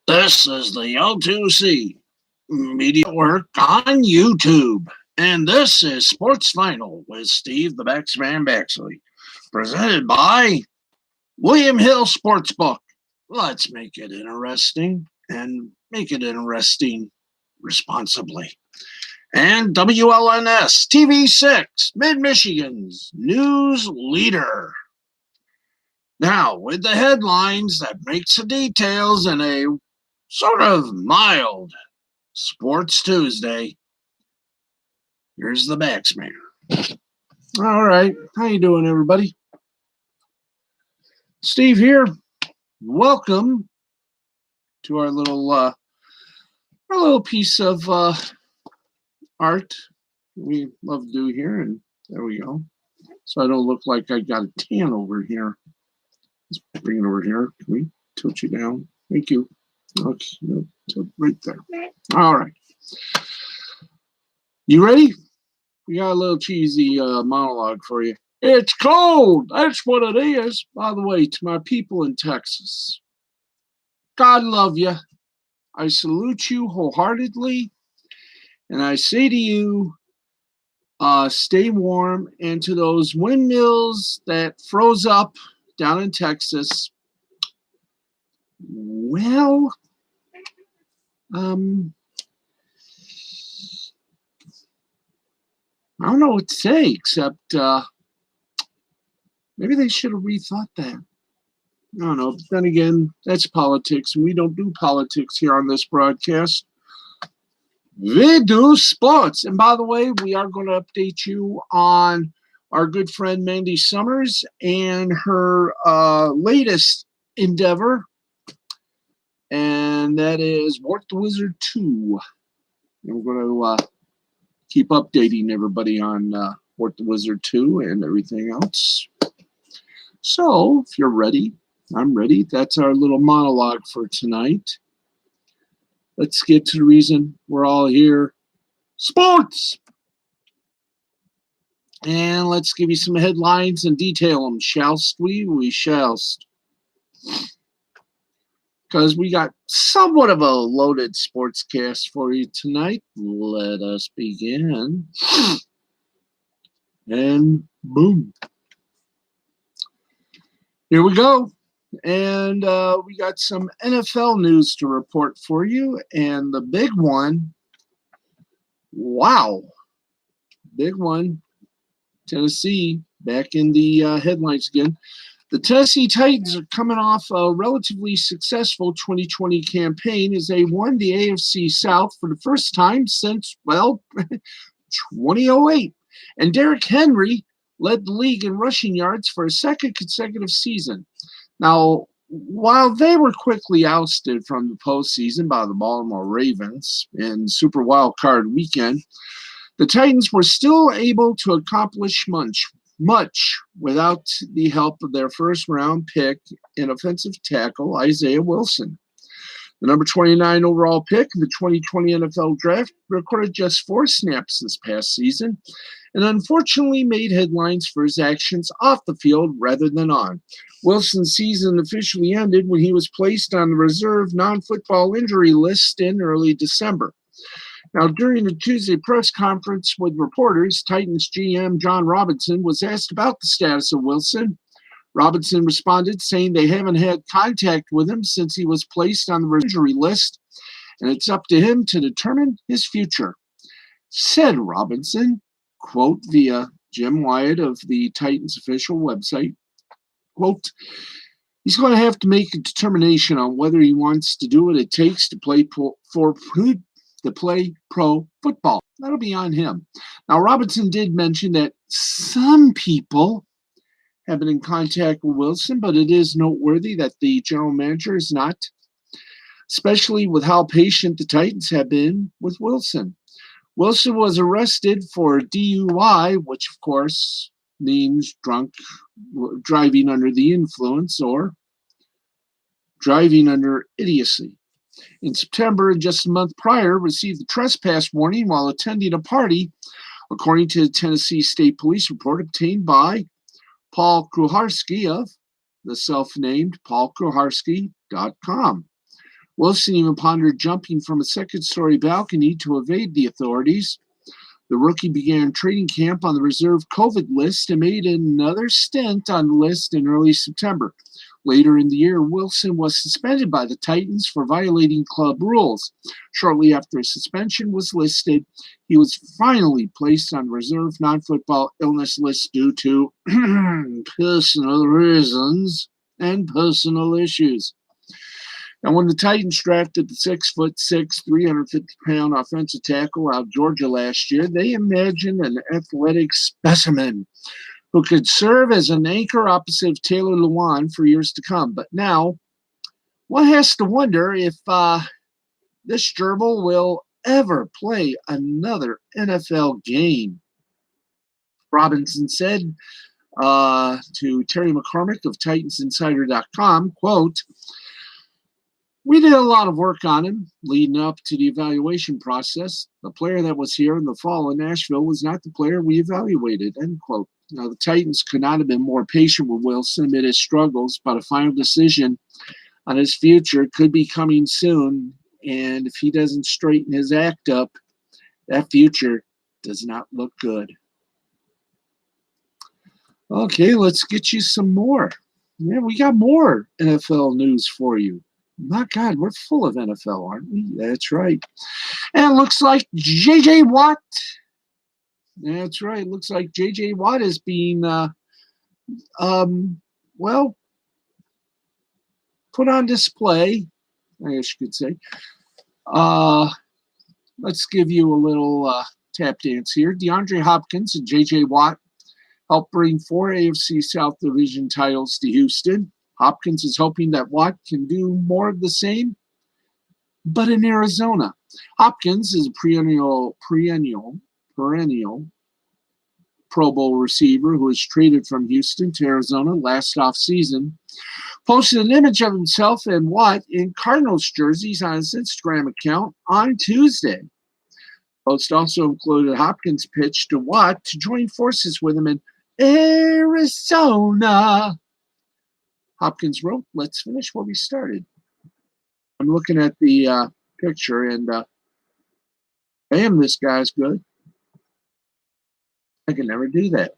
This is the L2C Media Network on YouTube. And this is Sports Final with Steve the Baxman Baxley, presented by William Hill Sportsbook. Let's make it interesting and make it interesting responsibly. And WLNS TV6, Mid-Michigan's news leader. Now, with the headlines that makes the details in a sort of mild Sports Tuesday, here's the Baxman. All right, how you doing, everybody? Steve here. Welcome to our little piece of art we love to do here, and there we go. So I don't look like I got a tan over here. Let's bring it over here. Can we tilt you down? Thank you. Okay, tilt right there. All right. You ready? We got a little cheesy monologue for you. It's cold. That's what it is. By the way, to my people in Texas, God love you. I salute you wholeheartedly. And I say to you, stay warm. And to those windmills that froze up down in Texas, well, I don't know what to say, except maybe they should have rethought that. I don't know. But then again, that's politics, and we don't do politics here on this broadcast. We do sports. And by the way, we are going to update you on our good friend Mandy Summers and her latest endeavor, and that is Wart the Wizard 2. And we're going to keep updating everybody on Wart the Wizard 2 and everything else. So, if you're ready, I'm ready. That's our little monologue for tonight. Let's get to the reason we're all here. Sports! And let's give you some headlines and detail them, shallst we? We shallst. Because we got somewhat of a loaded sports cast for you tonight. Let us begin. And boom. Here we go. And we got some NFL news to report for you. And the big one, wow, big one, Tennessee back in the headlines again. The Tennessee Titans are coming off a relatively successful 2020 campaign as they won the AFC South for the first time since, well, 2008. And Derrick Henry led the league in rushing yards for a second consecutive season. Now, while they were quickly ousted from the postseason by the Baltimore Ravens in Super Wild Card Weekend, the Titans were still able to accomplish much without the help of their first-round pick and offensive tackle, Isaiah Wilson. The number 29 overall pick in the 2020 NFL Draft recorded just 4 snaps this past season and unfortunately made headlines for his actions off the field rather than on. Wilson's season officially ended when he was placed on the reserve non-football injury list in early December. Now, during the Tuesday press conference with reporters, Titans GM John Robinson was asked about the status of Wilson. Robinson responded, saying they haven't had contact with him since he was placed on the injury list, and it's up to him to determine his future. Said Robinson, quote, via Jim Wyatt of the Titans official website, quote, he's going to have to make a determination on whether he wants to do what it takes to play pro football. That'll be on him. Now, Robinson did mention that some people have been in contact with Wilson, but it is noteworthy that the general manager is not, especially with how patient the Titans have been with Wilson. Wilson was arrested for DUI, which of course means driving under the influence or driving under idiocy. In September, just a month prior, received a trespass warning while attending a party, according to the Tennessee State Police report obtained by Paul Kuharski of the self-named paulkuharski.com. Wilson even pondered jumping from a second-story balcony to evade the authorities. The rookie began training camp on the reserve COVID list and made another stint on the list in early September. Later in the year, Wilson was suspended by the Titans for violating club rules. Shortly after his suspension was listed, he was finally placed on the reserve non-football illness list due to personal reasons and personal issues. Now, when the Titans drafted the 6'6", 350-pound offensive tackle out of Georgia last year, they imagined an athletic specimen who could serve as an anchor opposite Taylor Lewan for years to come. But now, one has to wonder if this gerbil will ever play another NFL game. Robinson said to Terry McCormick of TitansInsider.com, quote, "We did a lot of work on him leading up to the evaluation process. The player that was here in the fall in Nashville was not the player we evaluated," end quote. Now, the Titans could not have been more patient with Wilson amid his struggles, but a final decision on his future could be coming soon. And if he doesn't straighten his act up, that future does not look good. Okay, let's get you some more. Yeah, we got more NFL news for you. My God, we're full of NFL, aren't we? That's right. And it looks like J.J. Watt. That's right. It looks like J.J. Watt is being, put on display, I guess you could say. Let's give you a little tap dance here. DeAndre Hopkins and J.J. Watt helped bring 4 AFC South Division titles to Houston. Hopkins is hoping that Watt can do more of the same, but in Arizona. Hopkins is a perennial Pro Bowl receiver who was traded from Houston to Arizona last offseason. Posted an image of himself and Watt in Cardinals jerseys on his Instagram account on Tuesday. Post also included Hopkins' pitch to Watt to join forces with him in Arizona. Hopkins wrote, "Let's finish what we started." I'm looking at the picture, and damn, this guy's good. I can never do that.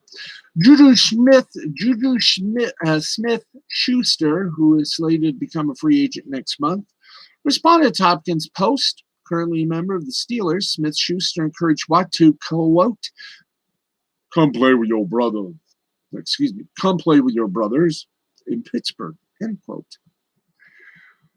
Juju Smith-Schuster, who is slated to become a free agent next month, responded to Hopkins' post. Currently a member of the Steelers, Smith-Schuster encouraged Watt to, quote, come play with your brothers in Pittsburgh, end quote.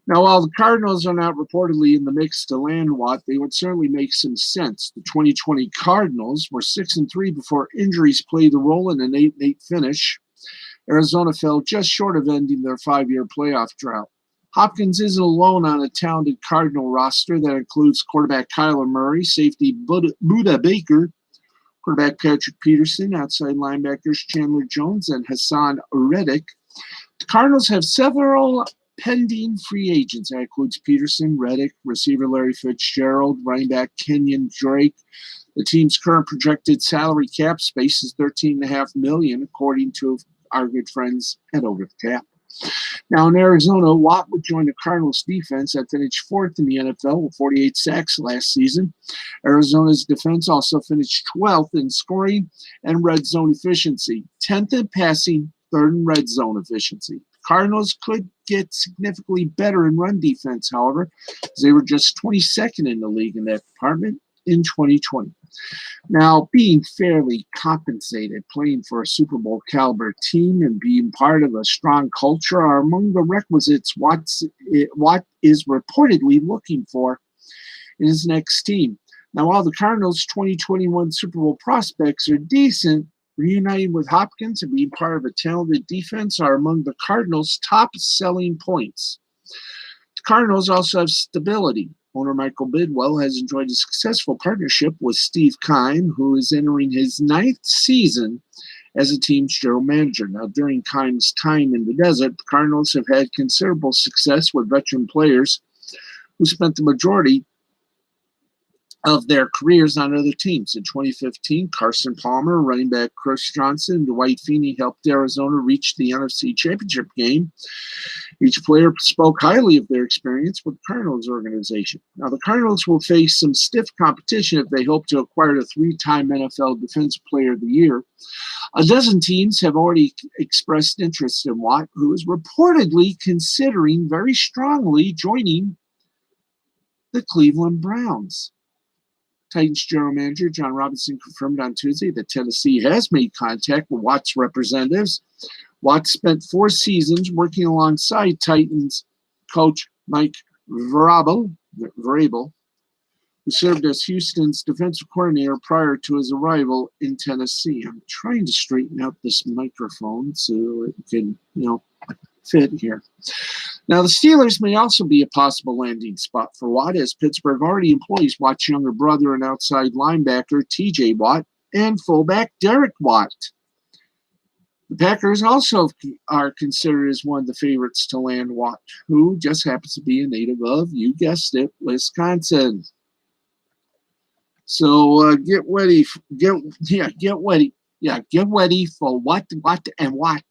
Now, while the Cardinals are not reportedly in the mix to land Watt, they would certainly make some sense. The 2020 Cardinals were 6-3 before injuries played a role in an 8-8 finish. Arizona fell just short of ending their 5-year playoff drought. Hopkins isn't alone on a talented Cardinal roster that includes quarterback Kyler Murray, safety Buda Baker, quarterback Patrick Peterson, outside linebackers Chandler Jones, and Hassan Reddick. The Cardinals have several pending free agents. That includes Peterson, Reddick, receiver Larry Fitzgerald, running back Kenyon Drake. The team's current projected salary cap space is $13.5 million, according to our good friends at Over the Cap. Now, in Arizona, Watt would join the Cardinals' defense that finished 4th in the NFL with 48 sacks last season. Arizona's defense also finished 12th in scoring and red zone efficiency, 10th in passing, 3rd in red zone efficiency. Cardinals could get significantly better in run defense, however, as they were just 22nd in the league in that department in 2020. Now, being fairly compensated, playing for a Super Bowl caliber team, and being part of a strong culture are among the requisites Watt is reportedly looking for in his next team. Now, while the Cardinals' 2021 Super Bowl prospects are decent, reuniting with Hopkins and being part of a talented defense are among the Cardinals' top selling points. The Cardinals also have stability. Owner Michael Bidwell has enjoyed a successful partnership with Steve Keim, who is entering his 9th season as a team's general manager. Now, during Keim's time in the desert, the Cardinals have had considerable success with veteran players who spent the majority of their careers on other teams. In 2015, Carson Palmer, running back Chris Johnson, and Dwight Feeney helped Arizona reach the NFC Championship game. Each player spoke highly of their experience with the Cardinals organization. Now, the Cardinals will face some stiff competition if they hope to acquire a three-time NFL Defensive Player of the Year. A dozen teams have already expressed interest in Watt, who is reportedly considering very strongly joining the Cleveland Browns. Titans general manager John Robinson confirmed on Tuesday that Tennessee has made contact with Watt's representatives. Watt spent 4 seasons working alongside Titans coach Mike Vrabel, who served as Houston's defensive coordinator prior to his arrival in Tennessee. I'm trying to straighten out this microphone so it can, fit here. Now, the Steelers may also be a possible landing spot for Watt, as Pittsburgh already employs Watt's younger brother and outside linebacker T.J. Watt and fullback Derek Watt. The Packers also are considered as one of the favorites to land Watt, who just happens to be a native of, you guessed it, Wisconsin. So get ready for what and what.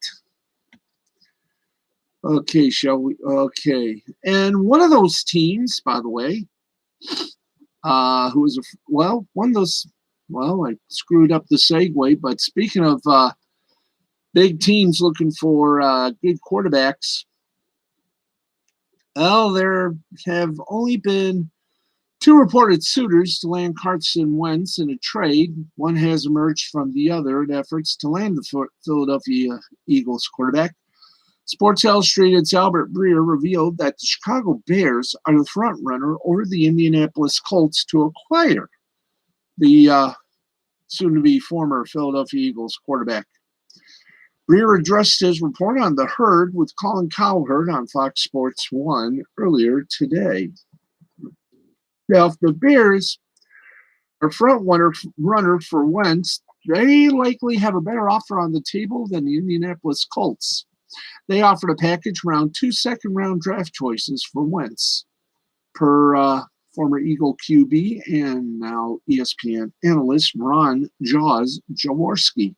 Okay, shall we? Okay. And one of those teams, by the way, I screwed up the segue, but speaking of big teams looking for good quarterbacks, well, there have only been 2 reported suitors to land Carson Wentz in a trade. One has emerged from the other in efforts to land the Philadelphia Eagles quarterback. Sports Illustrated's Albert Breer revealed that the Chicago Bears are the front runner over the Indianapolis Colts to acquire the soon-to-be former Philadelphia Eagles quarterback. Breer addressed his report on the Herd with Colin Cowherd on Fox Sports 1 earlier today. Now, if the Bears are front runner for Wentz, they likely have a better offer on the table than the Indianapolis Colts. They offered a package around 2 second-round draft choices for Wentz, per former Eagle QB and now ESPN analyst Ron Jaworski.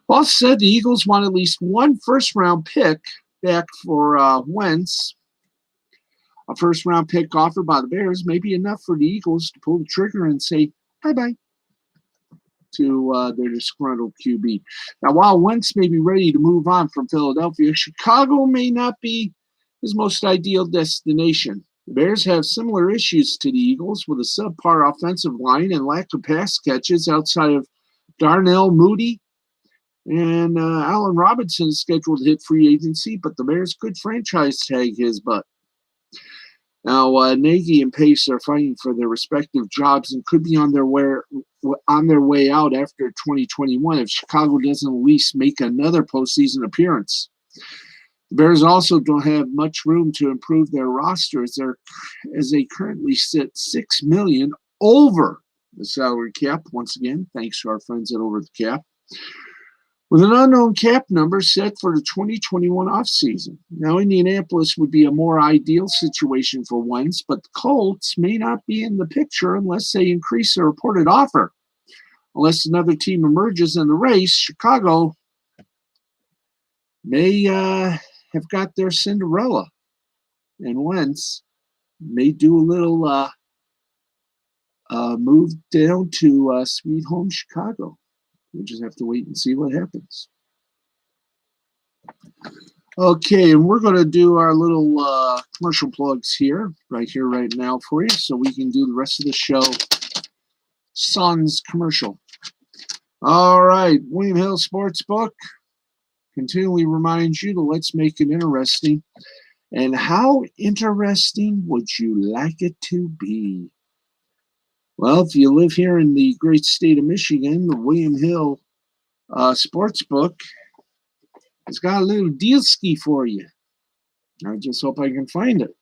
Both said the Eagles want at least 1 first-round pick back for Wentz. A first-round pick offered by the Bears may be enough for the Eagles to pull the trigger and say bye-bye to their disgruntled QB. Now, while Wentz may be ready to move on from Philadelphia, Chicago may not be his most ideal destination. The Bears have similar issues to the Eagles with a subpar offensive line and lack of pass catches outside of Darnell Mooney. And Allen Robinson is scheduled to hit free agency, but the Bears could franchise tag his butt. Now, Nagy and Pace are fighting for their respective jobs and could be on their way out after 2021 if Chicago doesn't at least make another postseason appearance. The Bears also don't have much room to improve their roster as they currently sit $6 million over the salary cap. Once again, thanks to our friends at Over the Cap, with an unknown cap number set for the 2021 offseason. Now, Indianapolis would be a more ideal situation for Wentz, but the Colts may not be in the picture unless they increase their reported offer. Unless another team emerges in the race, Chicago may have got their Cinderella, and Wentz may do a little move down to Sweet Home Chicago. We'll just have to wait and see what happens. Okay, and we're going to do our little commercial plugs right now for you, so we can do the rest of the show sans commercial. All right, William Hill Sportsbook continually reminds you to let's make it interesting. And how interesting would you like it to be? Well, if you live here in the great state of Michigan, the William Hill Sportsbook has got a little deal ski for you. I just hope I can find it.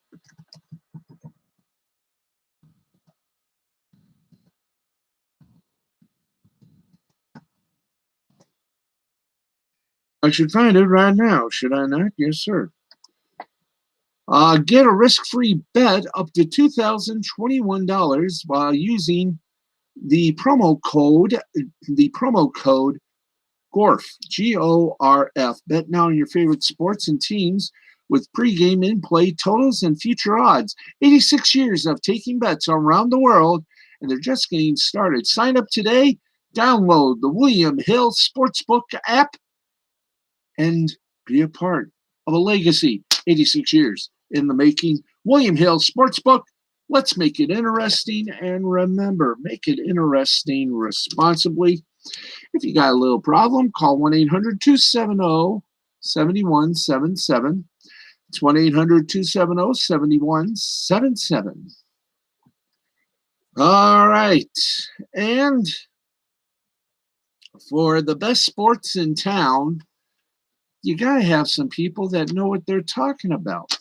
I should find it right now, should I not? Yes, sir. Get a risk-free bet up to $2,021 while using the promo code GORF, GORF. Bet now on your favorite sports and teams with pregame in-play totals and future odds. 86 years of taking bets around the world, and they're just getting started. Sign up today, download the William Hill Sportsbook app, and be a part of a legacy. 86 years in the making. William Hill Sportsbook. Let's make it interesting, and remember, make it interesting responsibly. If you got a little problem, call 1-800-270-7177. It's 1-800-270-7177. All right. And for the best sports in town, you got to have some people that know what they're talking about.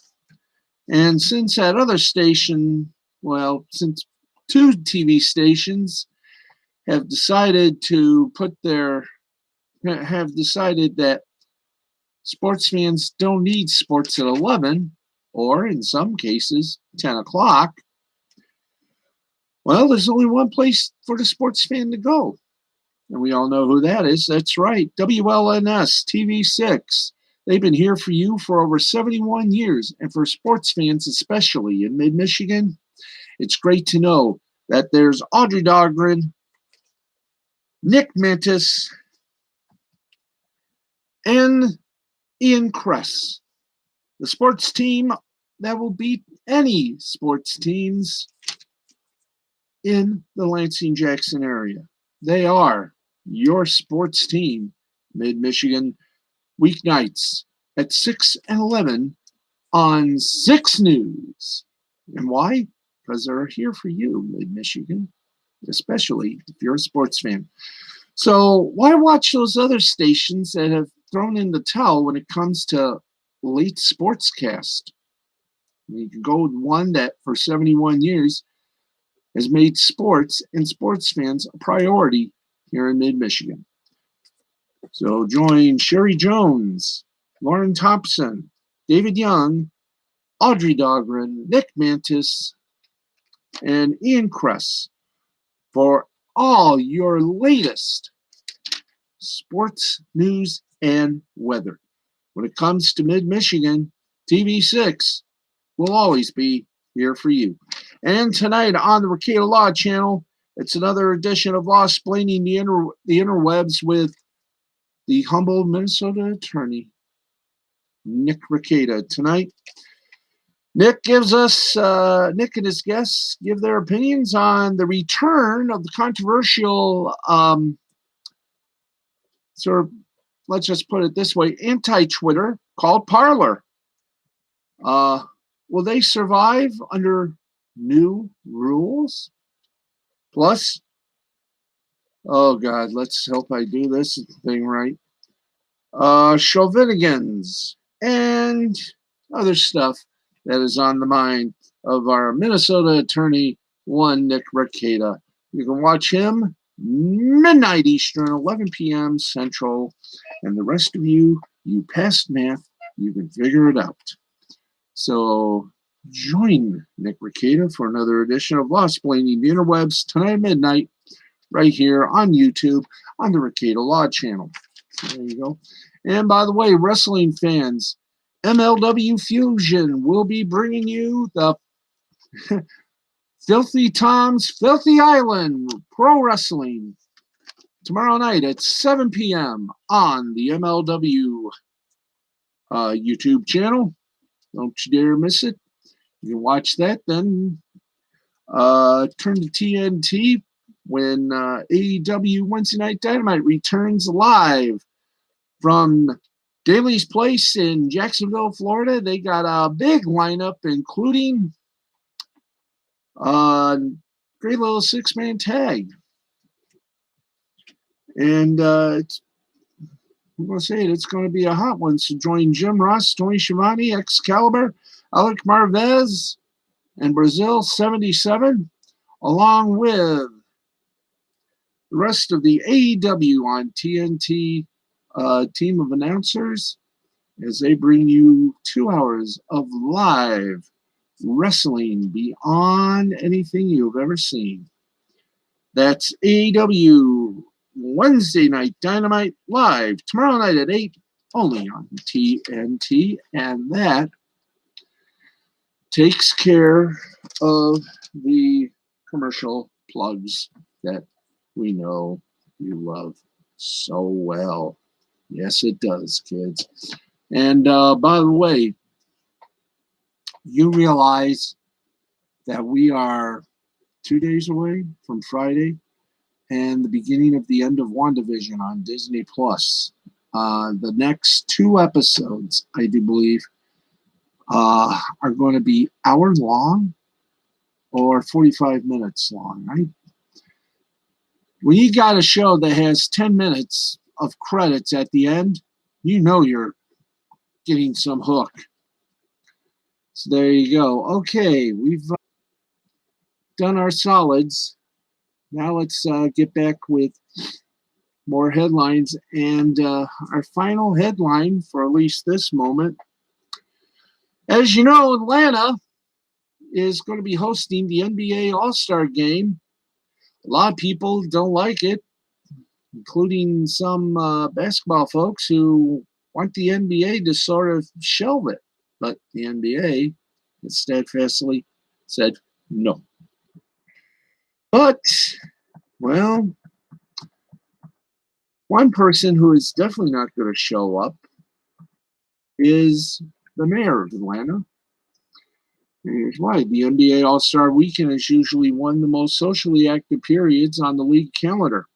And since that other station, since two TV stations have decided that sports fans don't need sports at 11, or in some cases, 10 o'clock, well, there's only one place for the sports fan to go. And we all know who that is. That's right, WLNS TV 6. They've been here for you for over 71 years. And for sports fans, especially in mid-Michigan, it's great to know that there's Audrey Dahlgren, Nick Mantis, and Ian Kress, the sports team that will beat any sports teams in the Lansing-Jackson area. They are your sports team, Mid-Michigan, weeknights at 6 and 11 on 6 News. And why? Because they're here for you, Mid-Michigan, especially if you're a sports fan. So why watch those other stations that have thrown in the towel when it comes to late sportscast? You can go with one that for 71 years has made sports and sports fans a priority here in Mid-Michigan. So join Sherry Jones, Lauren Thompson, David Young, Audrey Dahlgren, Nick Mantis, and Ian Kress for all your latest sports news and weather. When it comes to Mid-Michigan, TV6 will always be here for you. And tonight on the Recato Law Channel, it's another edition of Law Splaining the Interwebs with the humble Minnesota attorney, Nick Recato. Tonight, Nick and his guests give their opinions on the return of the controversial, let's just put it this way, anti-Twitter called Parler. Will they survive under new rules? Plus, oh God, let's hope I do this thing right. Chauvinigans and other stuff that is on the mind of our Minnesota attorney, Nick Recato. You can watch him midnight Eastern, 11 p.m. Central, and the rest of you passed math, you can figure it out. So join Nick Recato for another edition of Law Splaining the Interwebs tonight at midnight, right here on YouTube on the Recato Law Channel. So there you go. And by the way, wrestling fans, MLW Fusion will be bringing you the Filthy Tom's Filthy Island Pro Wrestling tomorrow night at 7 p.m. on the MLW YouTube channel. Don't you dare miss it. You can watch that, then turn to TNT when AEW Wednesday Night Dynamite returns live from Daly's Place in Jacksonville, Florida. They got a big lineup, including great little 6-man tag. And I'm going to say it's going to be a hot one. So join Jim Ross, Tony Schiavone, Excalibur, Alec Marvez, and Brazil 77, along with the rest of the AEW on TNT team of announcers. as they bring you 2 hours of live wrestling beyond anything you've ever seen. That's AEW Wednesday Night Dynamite live tomorrow night at 8, only on TNT. And that takes care of the commercial plugs that we know you love so well. Yes, it does, kids. And by the way, you realize that we are 2 days away from Friday and the beginning of the end of WandaVision on Disney Plus. The next 2 episodes, I do believe, are going to be hour long or 45 minutes long, right? When you got a show that has 10 minutes of credits at the end, you know you're getting some hook. So there you go. Okay, we've done our solids. Now let's get back with more headlines. And our final headline for at least this moment. As you know, Atlanta is going to be hosting the NBA All-Star Game. A lot of people don't like it, including some basketball folks who want the NBA to sort of shelve it. But the NBA has steadfastly said no. But, well, one person who is definitely not going to show up is the mayor of Atlanta. And here's why. The NBA All-Star Weekend is usually one of the most socially active periods on the league calendar.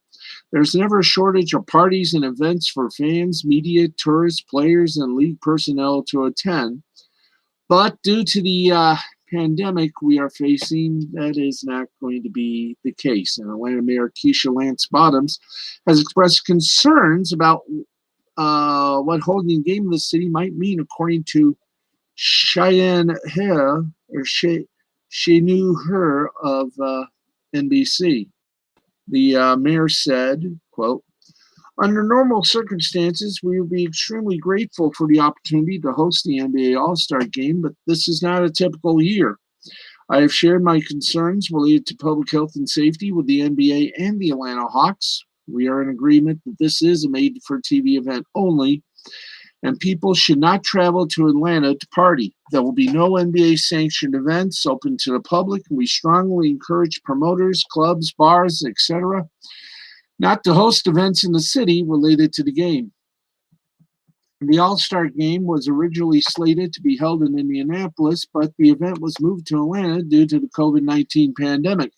There's never a shortage of parties and events for fans, media, tourists, players, and league personnel to attend. But due to the pandemic we are facing, that is not going to be the case. And Atlanta Mayor Keisha Lance Bottoms has expressed concerns about what holding a game in the city might mean, according to Cheyenne Hare, or she knew her of NBC. The mayor said, quote, "Under normal circumstances, we would be extremely grateful for the opportunity to host the NBA All-Star Game, but this is not a typical year. I have shared my concerns related to public health and safety with the NBA and the Atlanta Hawks. We are in agreement that this is a made-for-TV event only, and people should not travel to Atlanta to party. There will be no NBA-sanctioned events open to the public, and we strongly encourage promoters, clubs, bars, etc., not to host events in the city related to the game." The All-Star Game was originally slated to be held in Indianapolis, but the event was moved to Atlanta due to the COVID-19 pandemic.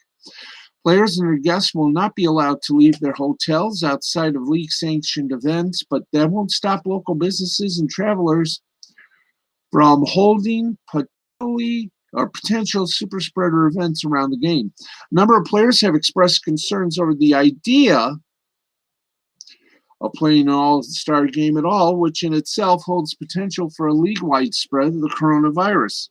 Players and their guests will not be allowed to leave their hotels outside of league-sanctioned events, but that won't stop local businesses and travelers from holding potential super spreader events around the game. A number of players have expressed concerns over the idea of playing an all-star game at all, which in itself holds potential for a league-wide spread of the coronavirus.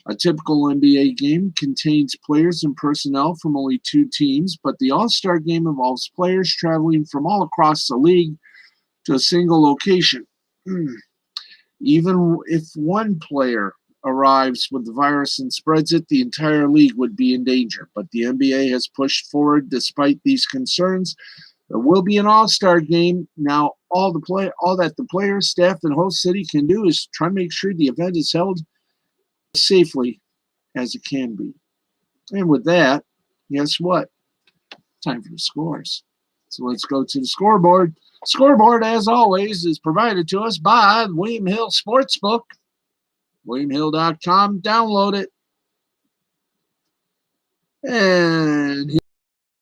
A typical NBA game contains players and personnel from only 2 teams, but the All-Star Game involves players traveling from all across the league to a single location. Even if one player arrives with the virus and spreads it, the entire league would be in danger. But the NBA has pushed forward despite these concerns. There will be an All-Star Game. Now, all that the players, staff, and host city can do is try to make sure the event is held as safely as it can be. And with that, guess what? Time for the scores. So let's go to the scoreboard. Scoreboard, as always, is provided to us by William Hill Sportsbook. WilliamHill.com. Download it. And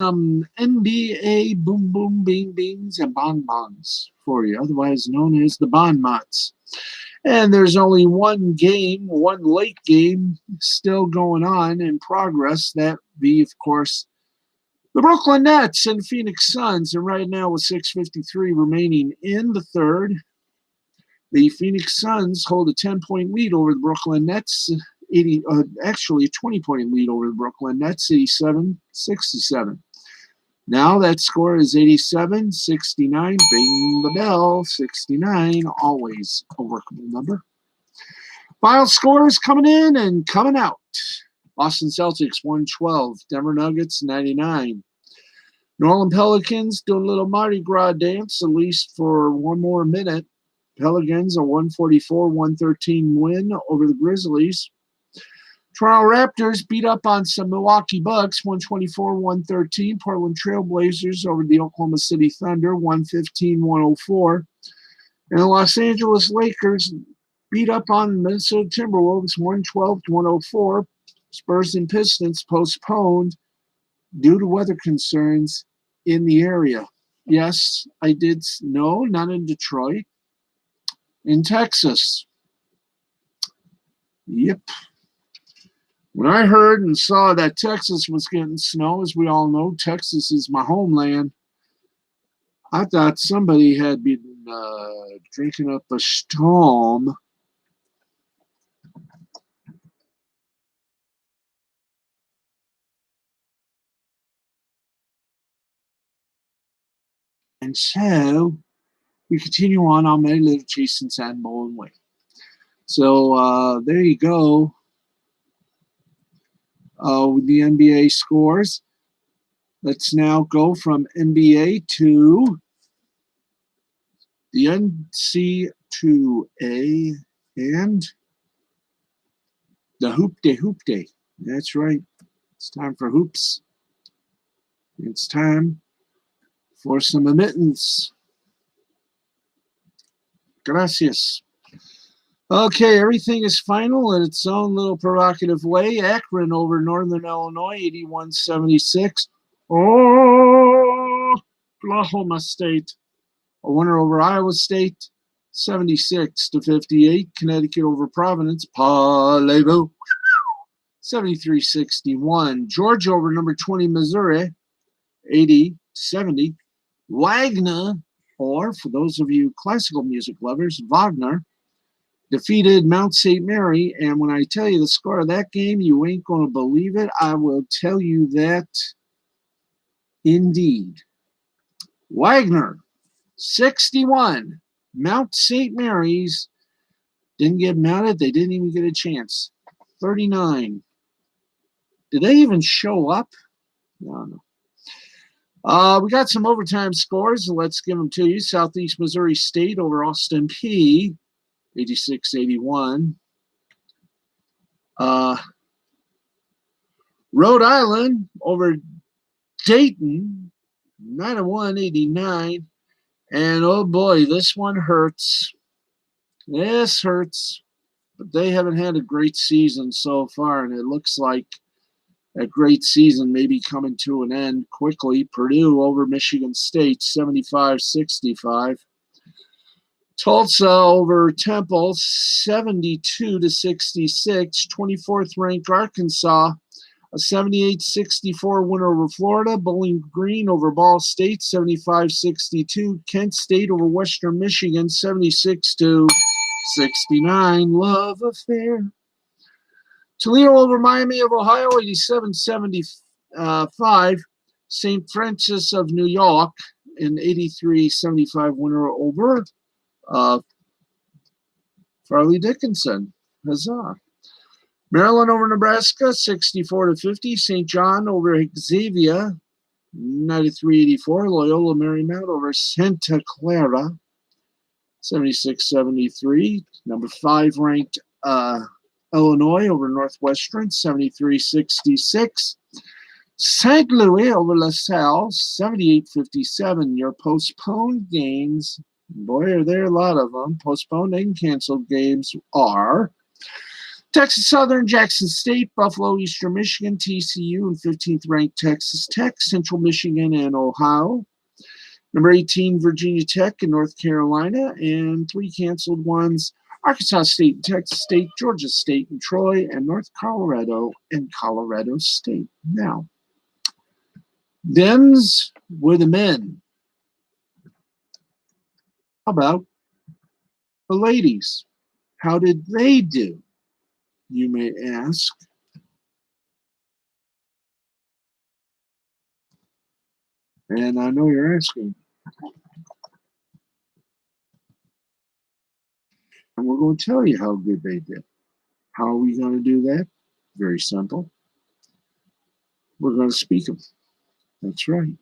some NBA boom boom bing bings and bonbons for you, otherwise known as the Bon Mots. And there's only one late game still going on in progress. That be, of course, the Brooklyn Nets and Phoenix Suns. And right now with 6:53 remaining in the third, the Phoenix Suns hold a 10-point lead over the Brooklyn Nets. Actually a 20-point lead over the Brooklyn Nets, 87-67. Now that score is 87-69. Bing the bell, 69, always a workable number. Final scores coming in and coming out. Boston Celtics 112, Denver Nuggets 99. New Orleans Pelicans doing a little Mardi Gras dance, at least for one more minute. Pelicans a 144-113 win over the Grizzlies. Toronto Raptors beat up on some Milwaukee Bucks, 124-113. Portland Trailblazers over the Oklahoma City Thunder, 115-104. And the Los Angeles Lakers beat up on Minnesota Timberwolves, 112-104. Spurs and Pistons postponed due to weather concerns in the area. Yes, I did. No, not in Detroit. In Texas. Yep. When I heard and saw that Texas was getting snow, as we all know, Texas is my homeland, I thought somebody had been drinking up a storm. And so we continue on my little Jason Sanborn way. So there you go. With the NBA scores. Let's now go from NBA to the NC2A and the Hoop Day. That's right. It's time for hoops. It's time for some admittance. Gracias. Okay, everything is final in its own little provocative way. Akron over Northern Illinois, 81-76. Oh, Oklahoma State. A winner over Iowa State, 76-58. Connecticut over Providence, Parlez-vous, 73-61. Georgia over number 20 Missouri, 80-70. Wagner, or for those of you classical music lovers, Wagner, defeated Mount St. Mary. And when I tell you the score of that game, you ain't going to believe it. I will tell you that indeed. Wagner, 61. Mount St. Mary's didn't get mounted. They didn't even get a chance. 39. Did they even show up? No. We got some overtime scores. Let's give them to you. Southeast Missouri State over Austin P, 86-81. Rhode Island over Dayton, 91-89. And oh boy, this one hurts. This hurts. But they haven't had a great season so far, and it looks like a great season may be coming to an end quickly. Purdue over Michigan State, 75-65. Tulsa over Temple, 72-66. 24th ranked Arkansas, a 78-64 win over Florida. Bowling Green over Ball State, 75-62. Kent State over Western Michigan, 76-69. Love affair. Toledo over Miami of Ohio, 87-75. St. Francis of New York, an 83-75 winner over Farley Dickinson. Huzzah. Maryland over Nebraska, 64-50. St. John over Xavier, 93-84. Loyola Marymount over Santa Clara, 76-73. Number 5 ranked Illinois over Northwestern, 73-66. St. Louis over LaSalle, 78-57. Your postponed games, boy, are there a lot of them. Postponed and canceled games are Texas Southern, Jackson State, Buffalo, Eastern Michigan, TCU, and 15th ranked Texas Tech, Central Michigan, and Ohio. Number 18, Virginia Tech and North Carolina, and 3 canceled ones, Arkansas State, Texas State, Georgia State, and Troy, and North Colorado and Colorado State. Now, Dems were the men. How about the ladies? How did they do, you may ask? And I know you're asking. And we're going to tell you how good they did. How are we going to do that? Very simple. We're going to speak them. That's right.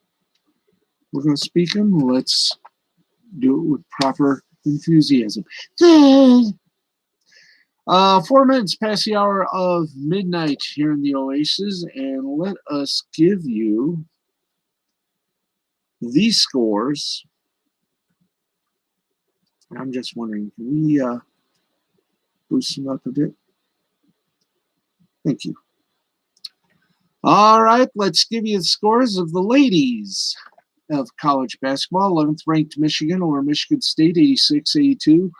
We're going to speak them. Let's do it with proper enthusiasm. 4 minutes past the hour of midnight here in the Oasis, and let us give you these scores. I'm just wondering, can we boost them up a bit? Thank you. All right, let's give you the scores of the ladies of college basketball. 11th ranked Michigan over Michigan State, 86-82.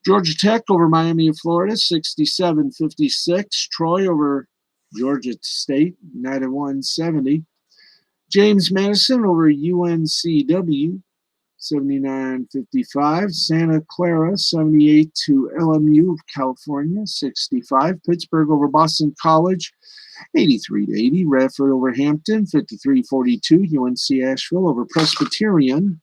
Georgia Tech over Miami of Florida, 67-56. Troy over Georgia State, 91-70. James Madison over UNCW, 79-55. Santa Clara, 78 to LMU of California, 65. Pittsburgh over Boston College, 83-80. Radford over Hampton, 53-42. UNC Asheville over Presbyterian,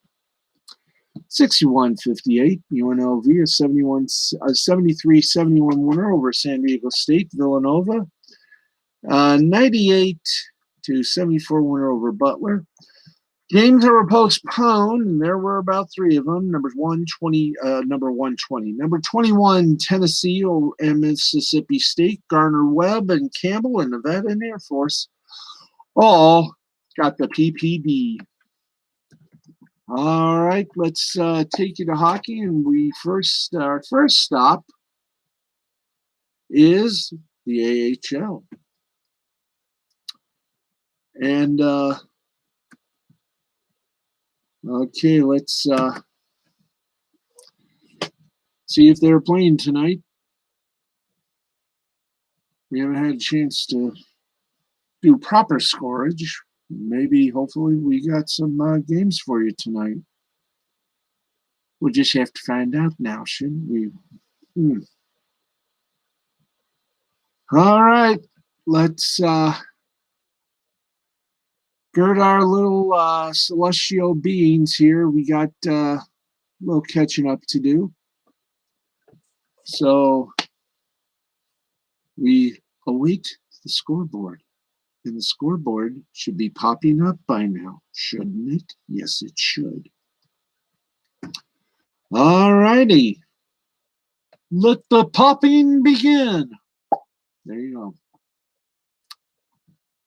61-58. UNLV a 73-71 winner over San Diego State. Villanova, 98 to 74 winner over Butler. Games that were postponed, and there were about 3 of them. Number 120. Number 21, Tennessee and Mississippi State. Gardner-Webb and Campbell and Nevada and Air Force all got the PPD. All right, let's take you to hockey, and our first stop is the AHL. And okay, let's see if they're playing tonight. We haven't had a chance to do proper scorage. Maybe, hopefully, we got some games for you tonight. We'll just have to find out now, shouldn't we? All right, let's gird our little celestial beings here. We got a little catching up to do. So we await the scoreboard. And the scoreboard should be popping up by now, shouldn't it? Yes, it should. All righty. Let the popping begin. There you go.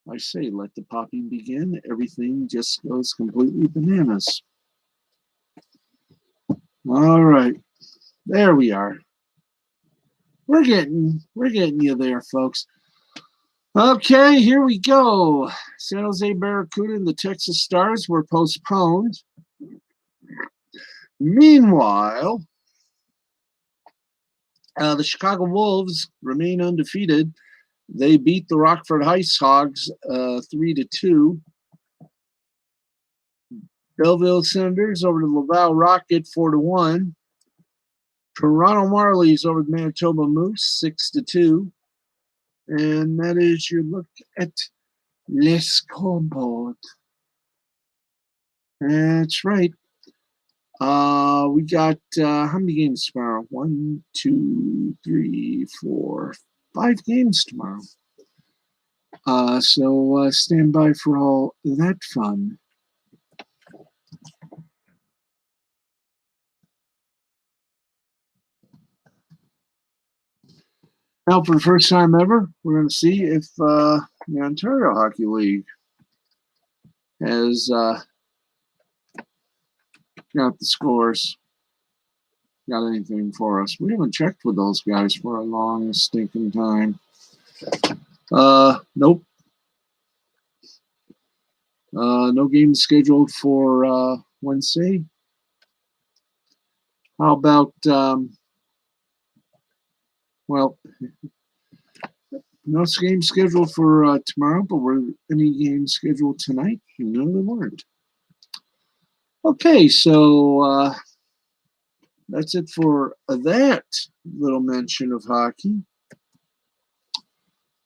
I say, let the popping begin. Everything just goes completely bananas. All right. There we are. We're getting you there, folks. Okay, here we go. San Jose Barracuda and the Texas Stars were postponed. Meanwhile, the Chicago Wolves remain undefeated. They beat the Rockford Ice Hogs 3-2. Belleville Senators over the Laval Rocket 4-1. Toronto Marlies over the Manitoba Moose 6-2. And that is your look at the scoreboard. That's right. We got how many games tomorrow? 1, 2, 3, 4, 5 games tomorrow. So stand by for all that fun. Now, for the first time ever, we're going to see if the Ontario Hockey League has got the scores, got anything for us. We haven't checked with those guys for a long stinking time. Nope. No games scheduled for Wednesday. How about, well, no games scheduled for tomorrow, but were any games scheduled tonight? No, there weren't. Okay, so that's it for that little mention of hockey.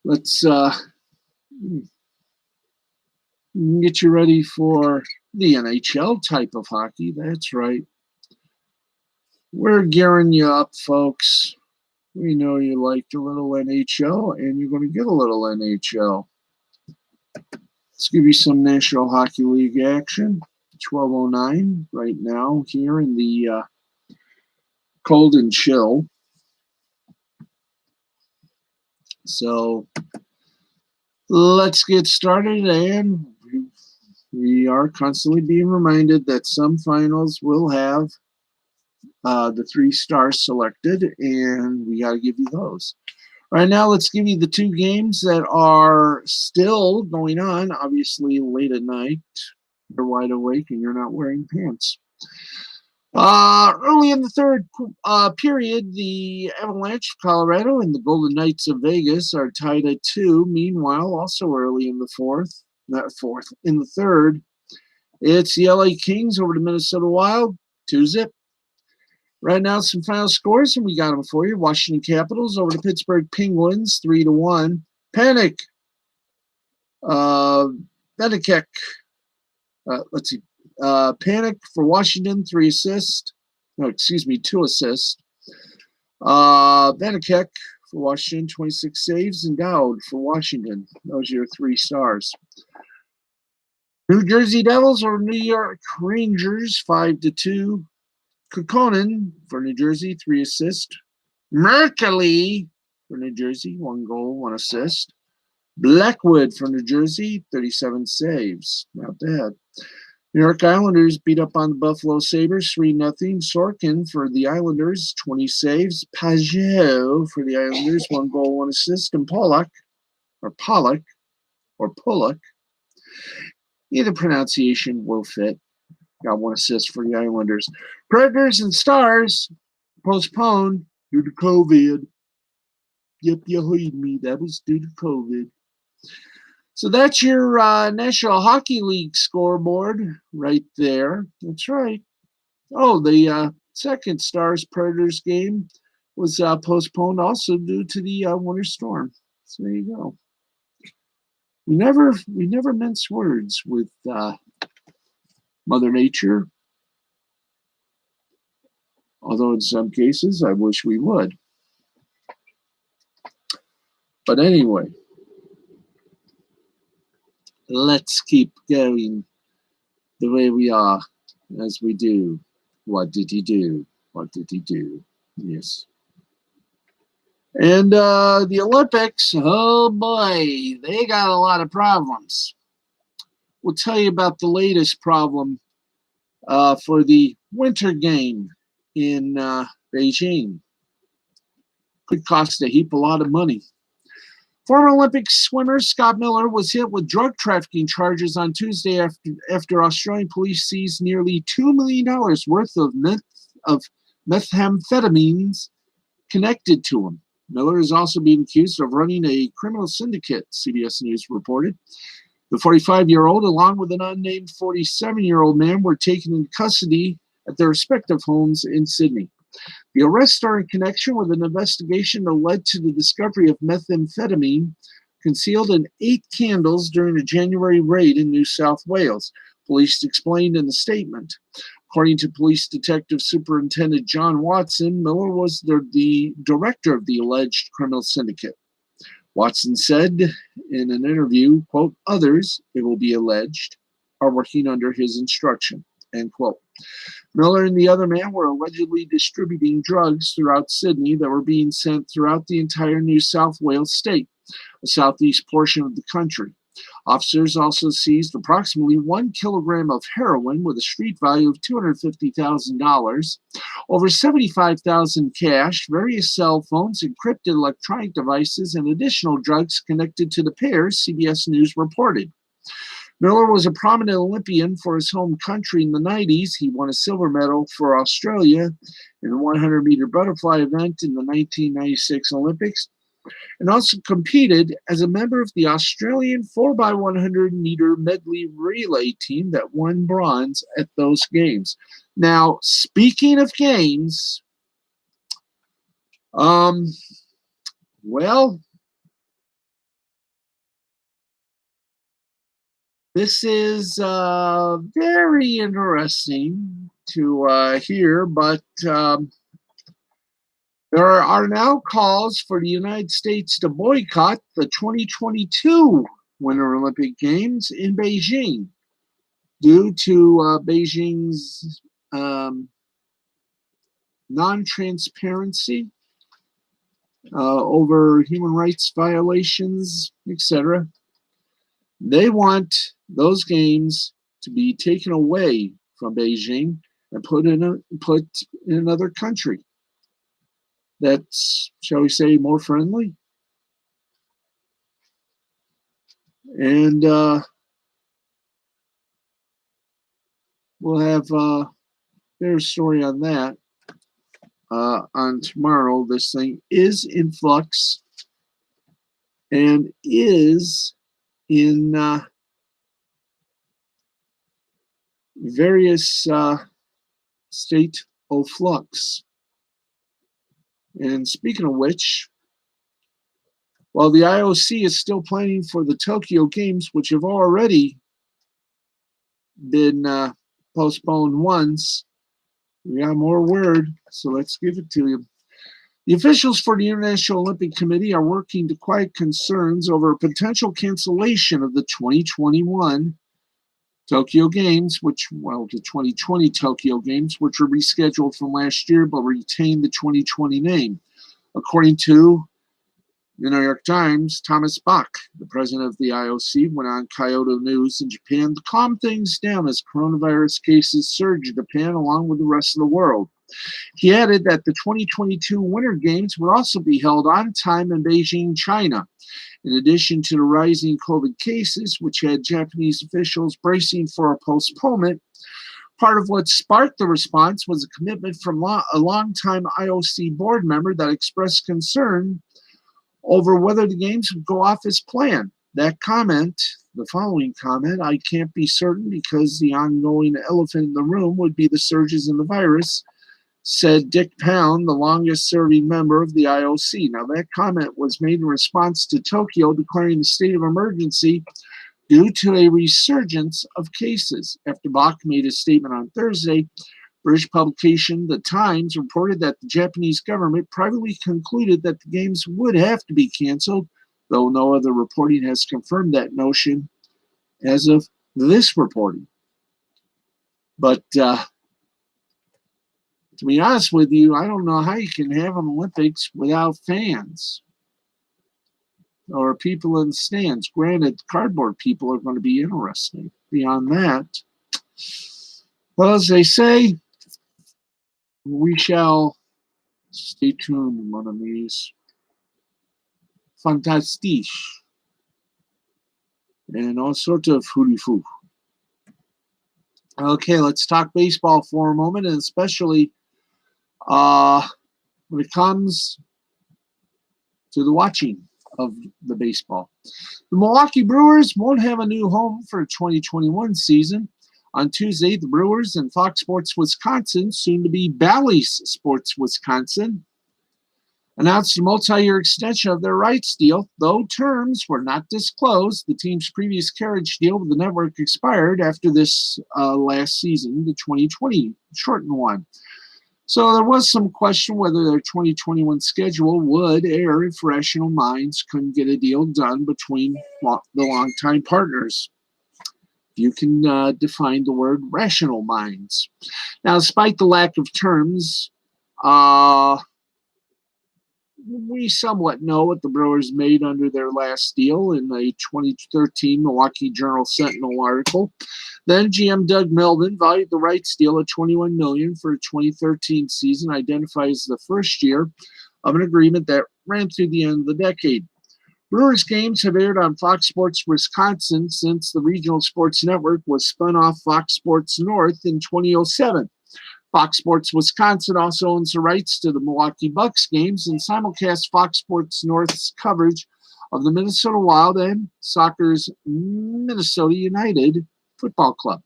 Let's get you ready for The NHL type of hockey, that's right. We're gearing you up, folks. We know you liked a little NHL, and you're going to get a little NHL. Let's give you some National Hockey League action. 12:09 right now here in the cold and chill. So let's get started, and we are constantly being reminded that some finals will have the 3 stars selected, and we got to give you those. Right now, let's give you the 2 games that are still going on, obviously late at night. You're wide awake and you're not wearing pants. Early in the third period, the Avalanche of Colorado and the Golden Knights of Vegas are tied at 2. Meanwhile, also early in the third, it's the LA Kings over the Minnesota Wild, 2-0. Right now, some final scores, and we got them for you. Washington Capitals over the Pittsburgh Penguins, 3-1. Panic. Benekek. Let's see. Panic for Washington, 3 assists. No, excuse me, 2 assists. Benekek for Washington, 26 saves. And Dowd for Washington. Those are your 3 stars. New Jersey Devils over New York Rangers, 5-2. Kukkonen for New Jersey, 3 assists. Merkley for New Jersey, 1 goal, 1 assist. Blackwood for New Jersey, 37 saves. Not bad. New York Islanders beat up on the Buffalo Sabres, 3-0. Sorkin for the Islanders, 20 saves. Pajot for the Islanders, 1 goal, 1 assist. And Pollock, either pronunciation will fit. Got 1 assist for the Islanders. Predators and Stars postponed due to COVID. Yep, you heard me. That was due to COVID. So that's your National Hockey League scoreboard right there. That's right. Oh, the second Stars Predators game was postponed also due to the winter storm. So there you go. We never mince words with Mother Nature. Although in some cases I wish we would. But anyway, let's keep going the way we are as we do. What did he do? What did he do? Yes. And the Olympics, oh boy, they got a lot of problems. We'll tell you about the latest problem for the winter game in Beijing. Could cost a lot of money. Former Olympic swimmer Scott Miller was hit with drug trafficking charges on Tuesday after Australian police seized nearly $2 million worth of methamphetamines connected to him. Miller is also being accused of running a criminal syndicate, CBS News reported. The 45-year-old, along with an unnamed 47-year-old man, were taken into custody at their respective homes in Sydney. The arrests are in connection with an investigation that led to the discovery of methamphetamine concealed in 8 candles during a January raid in New South Wales, police explained in a statement. According to Police Detective Superintendent John Watson, Miller was the director of the alleged criminal syndicate. Watson said in an interview, quote, others, it will be alleged, are working under his instruction, end quote. Miller and the other man were allegedly distributing drugs throughout Sydney that were being sent throughout the entire New South Wales state, a southeast portion of the country. Officers also seized approximately 1 kilogram of heroin with a street value of $250,000, over $75,000 cash, various cell phones, encrypted electronic devices, and additional drugs connected to the pairs, CBS News reported. Miller was a prominent Olympian for his home country in the 90s. He won a silver medal for Australia in the 100-meter butterfly event in the 1996 Olympics, and also competed as a member of the Australian 4x100-meter medley relay team that won bronze at those games. Now, speaking of games, well, This is very interesting to hear, but there are now calls for the United States to boycott the 2022 Winter Olympic Games in Beijing due to Beijing's non-transparency over human rights violations, etc. They want those games to be taken away from Beijing and put in another country that's, shall we say, more friendly. And we'll have their story on that on tomorrow. This thing is in flux and is in various state of flux. And speaking of which, while the IOC is still planning for the Tokyo Games, which have already been postponed once, we got more word, so let's give it to you. The officials for the International Olympic Committee are working to quiet concerns over a potential cancellation of the 2021 Tokyo Games, the 2020 Tokyo Games, which were rescheduled from last year but retained the 2020 name. According to the New York Times, Thomas Bach, the president of the IOC, went on Kyoto News in Japan to calm things down as coronavirus cases surged in Japan along with the rest of the world. He added that the 2022 Winter Games would also be held on time in Beijing, China. In addition to the rising COVID cases, which had Japanese officials bracing for a postponement, part of what sparked the response was a commitment from a longtime IOC board member that expressed concern over whether the games would go off as planned. That comment, the following comment, I can't be certain because the ongoing elephant in the room would be the surges in the virus, said Dick Pound, the longest-serving member of the IOC. Now, that comment was made in response to Tokyo declaring a state of emergency due to a resurgence of cases. After Bach made a statement on Thursday, British publication The Times reported that the Japanese government privately concluded that the games would have to be canceled, though no other reporting has confirmed that notion as of this reporting. But to be honest with you, I don't know how you can have an Olympics without fans or people in the stands. Granted, cardboard people are going to be interesting. Beyond that, well, as they say, we shall stay tuned, mon amis. Fantastique. And all sorts of hooty-foo. Okay, let's talk baseball for a moment, and especially when it comes to the watching of the baseball. The Milwaukee Brewers won't have a new home for the 2021 season. On Tuesday, the Brewers and Fox Sports Wisconsin, soon to be Bally's Sports Wisconsin, announced a multi-year extension of their rights deal. Though terms were not disclosed, the team's previous carriage deal with the network expired after this last season, the 2020 shortened one. So there was some question whether their 2021 schedule would air if Rational Minds couldn't get a deal done between the longtime partners. You can define the word rational minds. Now, despite the lack of terms, we somewhat know what the Brewers made under their last deal in a 2013 Milwaukee Journal-Sentinel article. Then GM Doug Melvin valued the rights deal at $21 million for the 2013 season, identified as the first year of an agreement that ran through the end of the decade. Brewers games have aired on Fox Sports Wisconsin since the regional sports network was spun off Fox Sports North in 2007. Fox Sports Wisconsin also owns the rights to the Milwaukee Bucks games and simulcasts Fox Sports North's coverage of the Minnesota Wild and soccer's Minnesota United Football Club.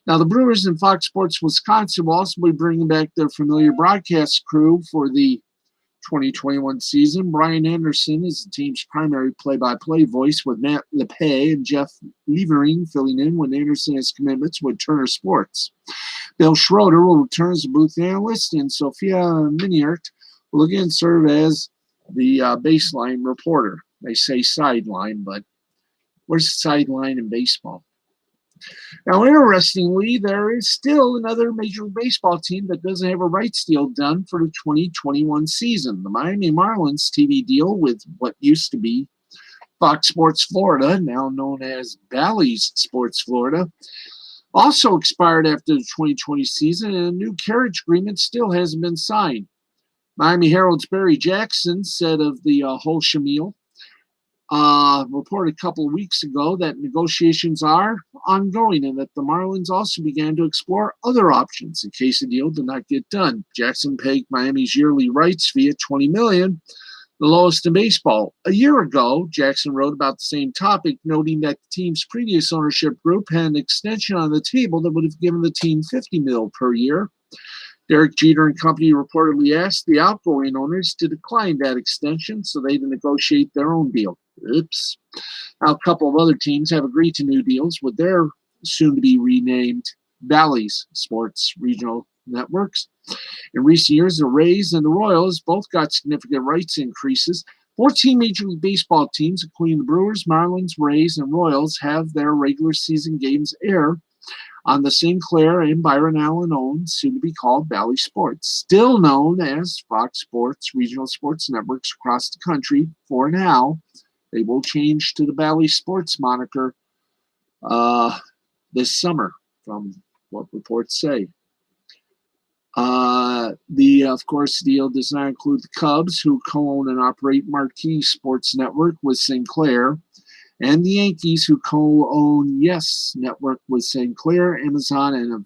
Now, the Brewers and Fox Sports Wisconsin will also be bringing back their familiar broadcast crew for the 2021 season. Brian Anderson is the team's primary play-by-play voice, with Matt LePay and Jeff Levering filling in when Anderson has commitments with Turner Sports. Bill Schroeder will return as a booth analyst, and Sophia Miniert will again serve as the baseline reporter. They say sideline, but where's the sideline in baseball? Now, interestingly, there is still another Major League Baseball team that doesn't have a rights deal done for the 2021 season. The Miami Marlins TV deal with what used to be Fox Sports Florida, now known as Bally's Sports Florida, also expired after the 2020 season, and a new carriage agreement still hasn't been signed. Miami Herald's Barry Jackson said of the whole shamil, reported a couple of weeks ago that negotiations are ongoing and that the Marlins also began to explore other options in case the deal did not get done. Jackson pegged Miami's yearly rights fee at $20 million, the lowest in baseball. A year ago, Jackson wrote about the same topic, noting that the team's previous ownership group had an extension on the table that would have given the team $50 million per year. Derek Jeter and company reportedly asked the outgoing owners to decline that extension so they can negotiate their own deal. Oops. Now, a couple of other teams have agreed to new deals with their soon-to-be renamed Bally's Sports regional networks. In recent years, the Rays and the Royals both got significant rights increases. 14 Major League Baseball teams, including the Brewers, Marlins, Rays, and Royals, have their regular season games air on the Sinclair and Byron Allen-owned, soon-to-be called Bally Sports, still known as Fox Sports regional sports networks across the country. For now, they will change to the Bally Sports moniker this summer, from what reports say. Of course, the deal does not include the Cubs, who co-own and operate Marquee Sports Network with Sinclair, and the Yankees, who co-own Yes Network with Sinclair, Amazon, and a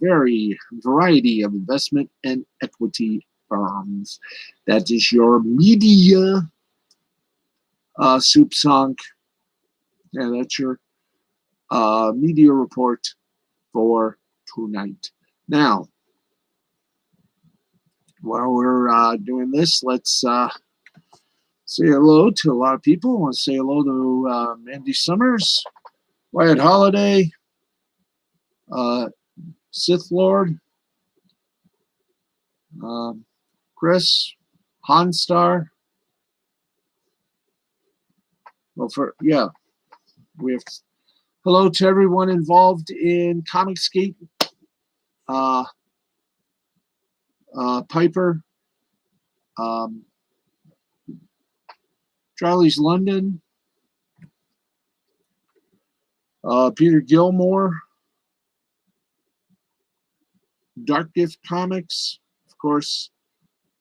variety of investment and equity firms. That is your media soup song. Yeah, that's your media report for tonight. Now, while we're doing this, let's say hello to a lot of people. I want to say hello to Mandy Summers, Wyatt Holiday, Sith Lord, Chris, Honstar. Well, we have hello to everyone involved in Comicsgate. Piper, Charlie's London, Peter Gilmore, Dark Gift Comics, of course,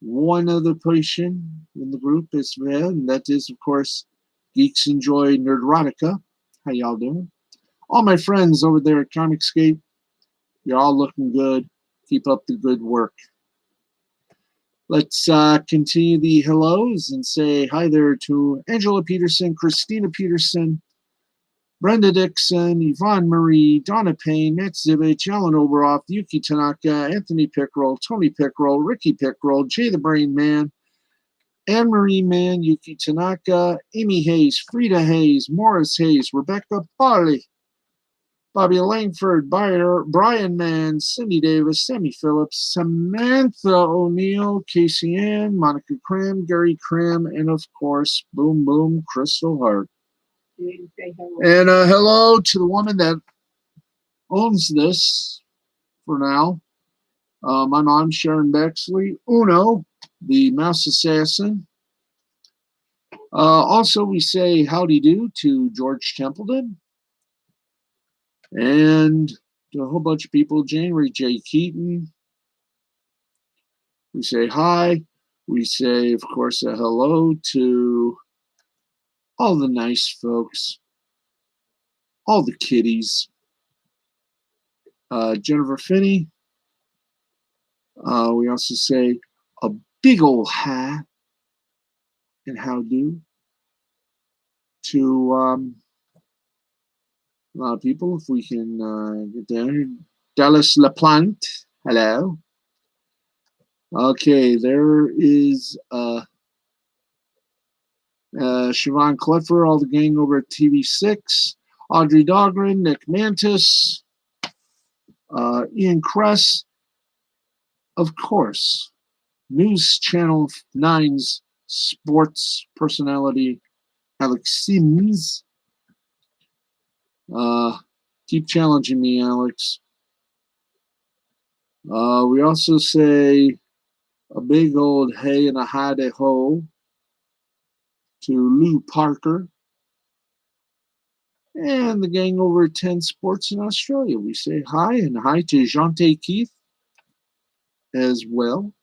one other person in the group is there, and that is, of course, Geeks Enjoy Nerdotica. How y'all doing? All my friends over there at Comicsgate, you're all looking good. Keep up the good work. Let's continue the hellos and say hi there to Angela Peterson, Christina Peterson, Brenda Dixon, Yvonne Marie, Donna Payne, Matt Zivich, Alan Oberoff, Yuki Tanaka, Anthony Pickrell, Tony Pickrell, Ricky Pickrell, Jay the Brain Man, Anne Marie Mann, Yuki Tanaka, Amy Hayes, Frida Hayes, Morris Hayes, Rebecca Barley, Bobby Langford, Brian Mann, Cindy Davis, Sammy Phillips, Samantha O'Neill, Casey Ann, Monica Cram, Gary Cram, and of course, Boom Boom, Crystal Hart. And hello to the woman that owns this for now. My mom, Sharon Bexley, Uno, the mouse assassin. Also, we say howdy do to George Templeton. And to a whole bunch of people, January J. Keaton. We say hi. We say, of course, a hello to all the nice folks, all the kiddies. Jennifer Finney. We also say a big old hi and how do to a lot of people. If we can get there. Dallas LaPlante. Hello. Okay, there is Siobhan Cleffer, all the gang over at TV6. Audrey Dahlgren, Nick Mantis, Ian Kress, of course, News Channel 9's sports personality, Alex Sims. Keep challenging me, Alex. We also say a big old hey and a hi-de ho to Lou Parker and the gang over at 10 Sports in Australia. We say hi and hi to Jante Keith as well.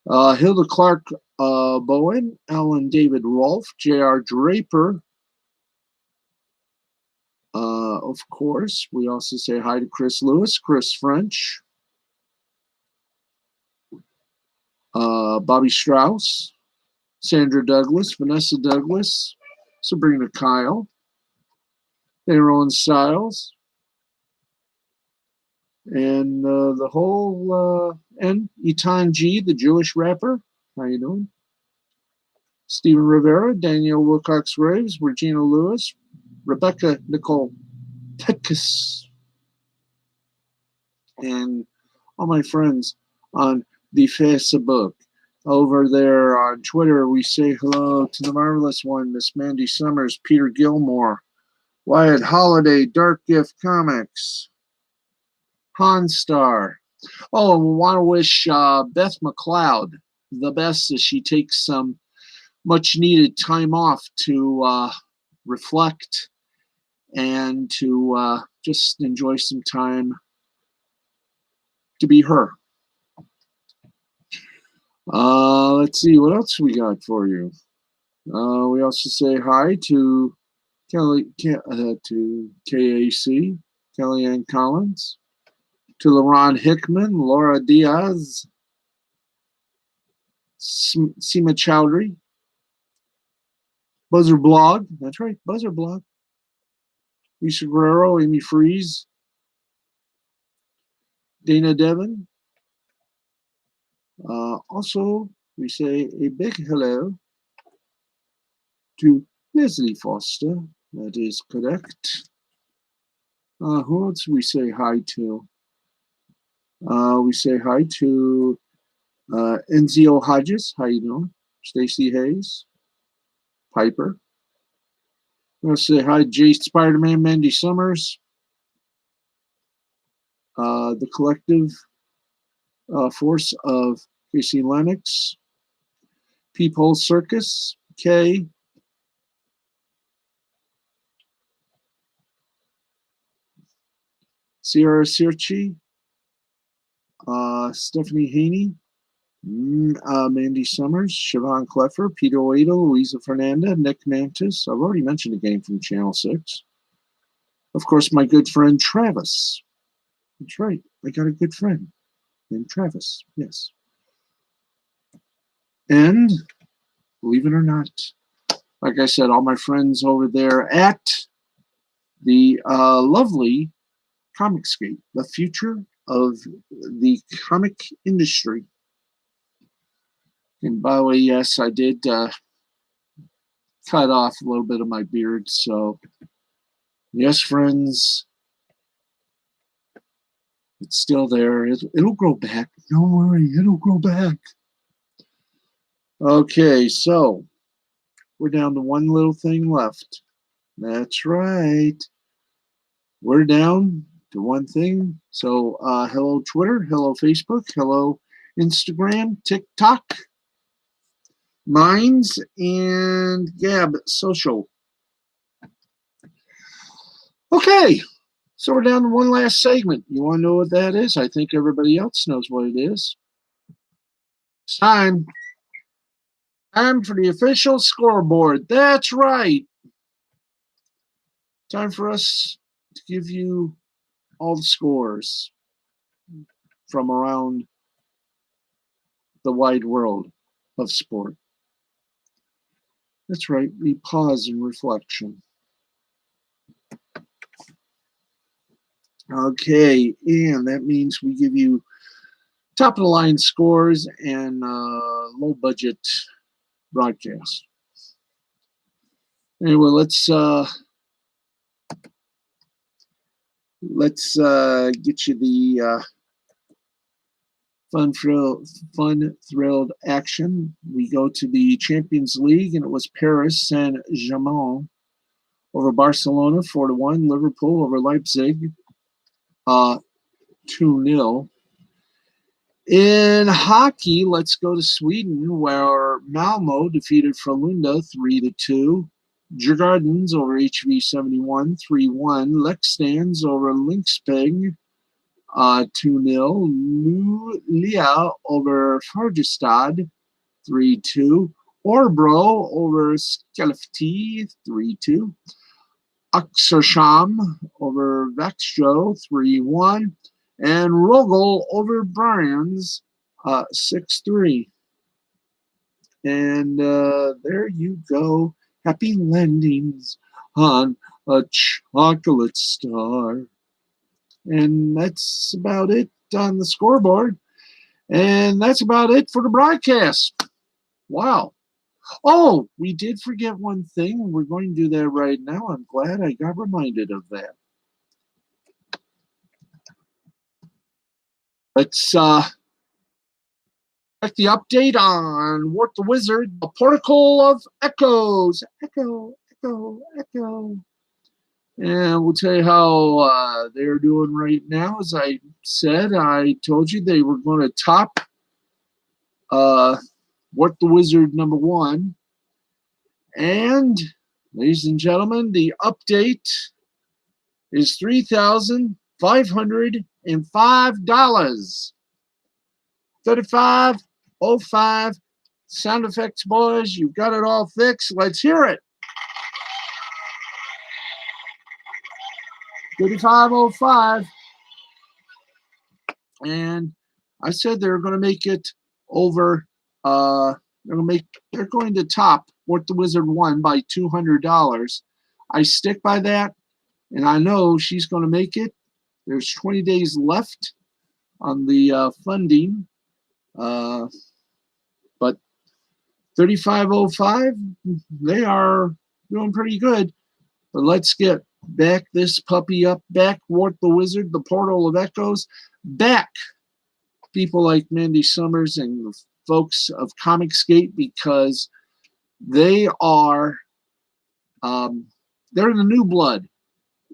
Hilda Clark Bowen, Alan David Rolfe, J.R. Draper. Of course, we also say hi to Chris Lewis, Chris French, Bobby Strauss, Sandra Douglas, Vanessa Douglas, Sabrina Kyle, Aaron Stiles, and the whole and Etan G, the Jewish rapper. How you doing? Stephen Rivera, Danielle Wilcox Graves, Regina Lewis, Rebecca Nicole Petkus, and all my friends on the Facebook. Over there on Twitter, we say hello to the marvelous one, Miss Mandy Summers, Peter Gilmore, Wyatt Holiday, Dark Gift Comics, Honstar. Oh, and we want to wish Beth McLeod the best as she takes some much needed time off to reflect and to just enjoy some time to be her. Let's see, what else we got for you? We also say hi to Kelly, to KAC, Kellyanne Collins, to LaRon Hickman, Laura Diaz, Seema Chowdhury, Buzzer Blog, that's right, Buzzer Blog, Lisa Guerrero, Amy Freeze, Dana Devon. Also, we say a big hello to Leslie Foster. That is correct. Who else we say hi to? We say hi to Enzio Hodges. How you doing? Stacey Hayes. Piper. I'm going to say hi to Jay Spider-Man, Mandy Summers. The collective force of Casey Lennox. Peephole Circus. Kay. Sierra Sirchi. Stephanie Haney. Mandy Summers, Siobhan Cleffer, Peter Oedo, Louisa Fernanda, Nick Mantis. I've already mentioned a game from Channel 6. Of course, my good friend Travis. That's right. I got a good friend named Travis. Yes. And believe it or not, like I said, all my friends over there at the lovely Comicscape, the future of the comic industry. And by the way, yes, I did cut off a little bit of my beard. So, yes, friends, it's still there. It'll grow back. Don't worry, it'll grow back. Okay, so we're down to one little thing left. That's right. We're down to one thing. So, hello, Twitter. Hello, Facebook. Hello, Instagram, TikTok, Minds, and Gab Social. Okay, so we're down to one last segment. You want to know what that is? I think everybody else knows what it is. It's time. Time for the official scoreboard. That's right. Time for us to give you all the scores from around the wide world of sport. That's right. We pause in reflection. Okay, and that means we give you top of the line scores and low budget broadcast. Anyway, let's get you the fun-thrilled action. We go to the Champions League, and it was Paris Saint-Germain over Barcelona 4-1. Liverpool over Leipzig 2-0. In hockey, let's go to Sweden, where Malmo defeated Frölunda 3-2. Djurgårdens over HV71 3-1. Leksands over Linköping 2-0. Luleå over Färjestad 3-2. Örebro over Skellefteå 3-2. Oskarshamn over Växjö 3-1. And Rögle over Bryanns 6-3. And there you go. Happy landings on a chocolate star. And that's about it on the scoreboard. And that's about it for the broadcast. Wow. Oh, we did forget one thing. We're going to do that right now. I'm glad I got reminded of that. Let's check the update on Wart the Wizard, the Protocol of Echoes. Echo, echo, echo. And we'll tell you how they're doing right now. As I said, I told you they were going to top Wart the Wizard #1. And, ladies and gentlemen, the update is $3,505. $35.05. Sound effects, boys. You've got it all fixed. Let's hear it. $35.05. And I said they're going to make it over. They're going to top Wart the Wizard 1 by $200. I stick by that, and I know she's going to make it. There's 20 days left on the funding, but $35.05, they are doing pretty good. But let's get back this puppy up, back Wart the Wizard, the Portal of Echoes, back people like Mandy Summers and the folks of Comicsgate, because they are they're the new blood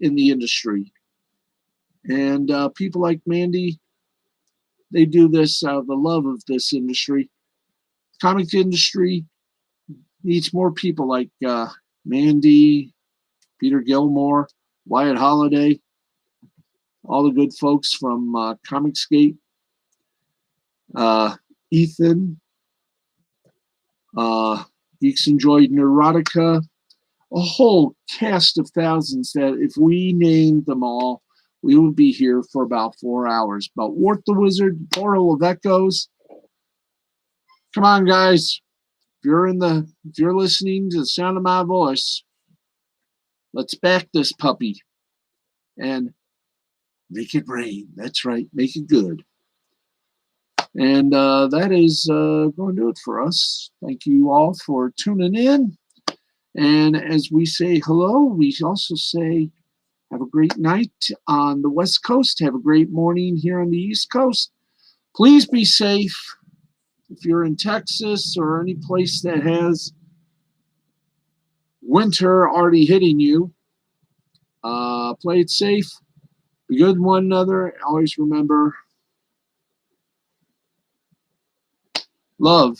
in the industry. And people like Mandy, they do this out of the love of this industry. Comic industry needs more people like Mandy, Peter Gilmore, Wyatt Holliday, all the good folks from Comicsgate, Ethan, Geeks Enjoyed Neurotica, a whole cast of thousands that if we named them all, we would be here for about 4 hours. But Wart the Wizard, Portal of Echoes. Come on, guys. If you're listening to the sound of my voice, let's back this puppy and make it rain. That's right. Make it good. And that is going to do it for us. Thank you all for tuning in. And as we say hello, we also say have a great night on the West Coast. Have a great morning here on the East Coast. Please be safe. If you're in Texas or any place that has winter already hitting you, play it safe. Be good to one another. Always remember, love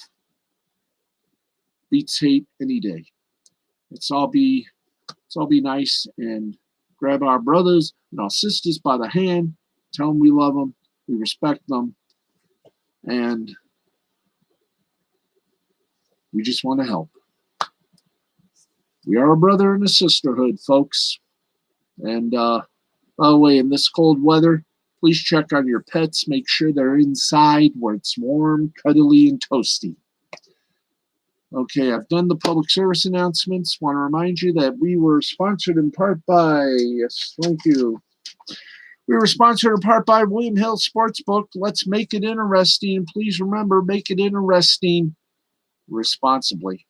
beats hate any day. Let's all be nice and grab our brothers and our sisters by the hand. Tell them we love them, we respect them, and we just want to help. We are a brother and a sisterhood, folks. And by the way, in this cold weather, please check on your pets. Make sure they're inside where it's warm, cuddly, and toasty. Okay, I've done the public service announcements. Want to remind you that we were sponsored in part by, yes, thank you. We were sponsored in part by William Hill Sportsbook. Let's make it interesting. Please remember, make it interesting responsibly.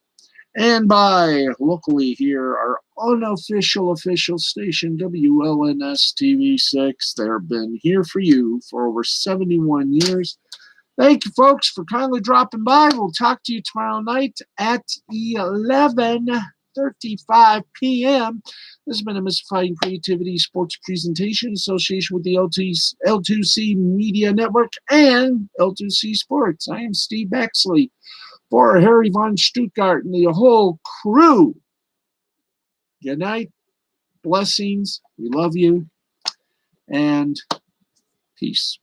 and by locally here, our unofficial official station, WLNS TV6. They've been here for you for over 71 years. Thank you, folks, for kindly dropping by. We'll talk to you tomorrow night at 11:35 p.m. This has been a Mystifying Creativity Sports Presentation in association with the L2C Media Network and L2C Sports. I am Steve Baxley for Harry von Stuttgart and the whole crew. Good night. Blessings. We love you. And peace.